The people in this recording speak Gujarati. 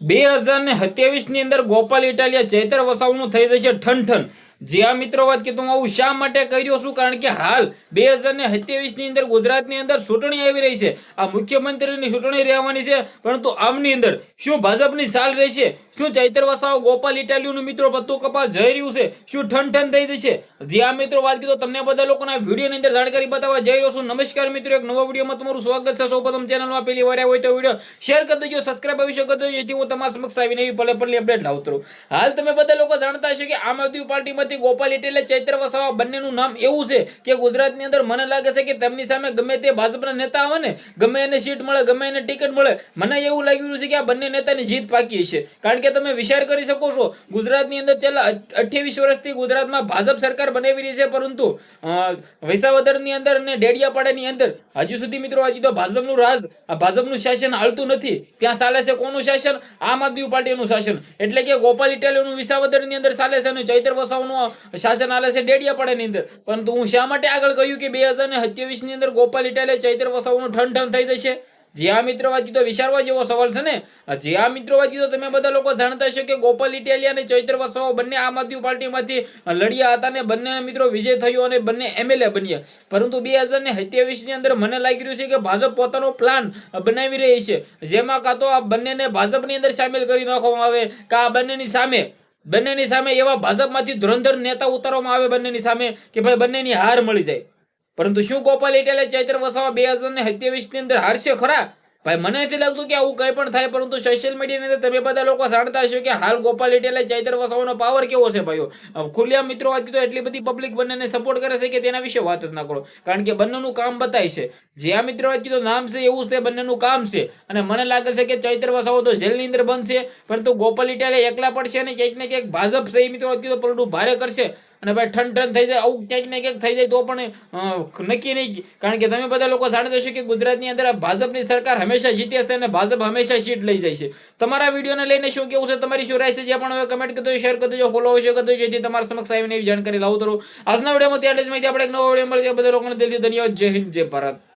2027 ની અંદર ગોપાલ ઇટાલિયા ચૈતર વસાવાનું થઈ જશે ઠન. જ્યાં મિત્રો વાત કીધું આવું શા માટે કર્યો છું, કારણ કે હાલ 2027 ની અંદર ગુજરાતની અંદર ચૂંટણી આવી રહી છે. આ મુખ્યમંત્રીની ચૂંટણી રહેવાની છે, પરંતુ આમની અંદર શું ભાજપની ચાલ રહેશે? શું ચૈતર વસાવા ગોપાલ ઇટાલિયાનું મિત્રો પત્તું કપા જઈ રહ્યું છે? શું ઠન થઈ જશે? જ્યાં મિત્રો વાત કીધું તમને બધા લોકોના વિડીયોની અંદર જાણકારી બતાવવા જઈ રહ્યો છું. નમસ્કાર મિત્રો, એક નવા વિડીયોમાં તમારું સ્વાગત છે. સૌપ્રથમ ચેનલમાં પહેલી વાર આવ્યા હોય તો વિડીયો શેર કરી દેજો, સબસ્ક્રાઇબ અવશ્ય કરી દેજો, જેથી હું તમારા સમક્ષ આવીને એવી પલે અપડેટ લાવતો રહું. હાલ તમે બધા લોકો જાણતા હશે કે આમ આદમી પાર્ટીમાંથી ગોપાલ ઇટાલિયા ચૈતર વસાવા બંનેનું નામ એવું છે કે ગુજરાતની અંદર મને લાગે છે કે તેમની સામે ગમે તે ભાજપના નેતા આવે ને, ગમે એને સીટ મળે, ગમે એને ટિકિટ મળે, મને એવું લાગી રહ્યું છે કે આ બંને નેતાની જીત પાકી છે. કારણ કે તમે વિચાર કરી શકો છો, ગુજરાતની અંદર છેલ્લા 28 વર્ષથી ગુજરાતમાં ભાજપ સરકાર બનાવી રહી છે, પરંતુ વિસાવદરની અંદર અને ડેડિયાપાડાની અંદર હજુ સુધી મિત્રો હજી તો ભાજપનું રાજ, ભાજપનું શાસન હાલતું નથી. ત્યાં ચાલે છે કોનું શાસન? આમ આદમી પાર્ટીનું શાસન. એટલે કે ગોપાલ ઇટાલિયાનું વિસાવદરની અંદર ચાલે છે અને ચૈતર વસાવાનું શાસન હાલે છે ડેડિયાપાડાની અંદર. પરંતુ હું શા માટે આગળ કહ્યું કે 2027 ની અંદર ગોપાલ ઇટાલિયા ચૈતર વસાવાનું ઠન થઈ જશે? જ્યાં મિત્રો વાત કીધો વિચારવા જેવો સવાલ છે ને. જ્યાં મિત્રો વાત કીધો તમે બધા લોકો જાણતા હશો કે ગોપાલ ઇટાલિયા અને ચૈતર વસાવા બંને આમ આદમી પાર્ટીમાંથી લડ્યા હતા અને બંને મિત્રો વિજય થયો અને બંને એમએલએ બન્યા. પરંતુ 2027 ની અંદર મને લાગી રહ્યું છે કે ભાજપ પોતાનો પ્લાન બનાવી રહી છે, જેમાં કાં તો આ બંનેને ભાજપની અંદર સામેલ કરી નાખવામાં આવે, કાં આ બંનેની સામે એવા ભાજપમાંથી ધુરંધર નેતા ઉતારવામાં આવે બંનેની સામે કે ભાઈ બંનેની હાર મળી જાય. પરંતુ શું ગોપાલ ઇટાલિયા ચૈતર વસાવા 2027 ની અંદર હારશે ખરા? ભાઈ મને નથી લાગતું કે આવું કંઈ પણ થાય. પરંતુ સોશિયલ મીડિયાની અંદર તમે બધા લોકો જાણતા હશો કે હાલ ગોપાલ ઇટાલિયા ચૈતર વસાવાનો પાવર કેવો છે ભાઈઓ. ખુલ્લેઆમ મિત્રો વાત કીધું એટલી બધી પબ્લિક બંનેને સપોર્ટ કરે છે કે તેના વિશે વાત જ ના કરો, કારણ કે બંનેનું કામ બતાય છે. જ્યાં મિત્રો વાત કીધું નામ છે એવું છે, બંનેનું કામ છે. અને મને લાગે છે કે ચૈતર વસાવો તો જેલની અંદર બનશે, પરંતુ ગોપાલ ઇટાલિયા એકલા પડશે અને ક્યાંક ને ક્યાંક ભાજપ છે મિત્રો વાત કીધું પલટું ભારે કરશે અને ભાઈ ઠન થઈ જાય. આવું ક્યાંક ને ક્યાંક થઈ જાય તો પણ નક્કી નહીં, કારણ કે તમે બધા લોકો જાણતા હશો કે ગુજરાતની અંદર ભાજપની સરકાર હંમેશા જીતે છે અને ભાજપ હંમેશા સીટ લઈ જાય છે. તમારા વિડીયોને લઈને શું કેવું છે, તમારી શું રાય છે, જે પણ હવે કમેન્ટ કરી દેજો, શેર કરી દેજો, ફોલો અવશ્ય કરી દેજો, જેથી તમારા સમક્ષ આવીને એવી જાણકારી લાવતો રહું. આજના વિડીયોમાં ત્યાં જ માહિતી આપણે એક નવો વિડીયો મળીએ. બધા લોકોને દિલથી ધન્યવાદ. જય હિન્દ, જય ભારત.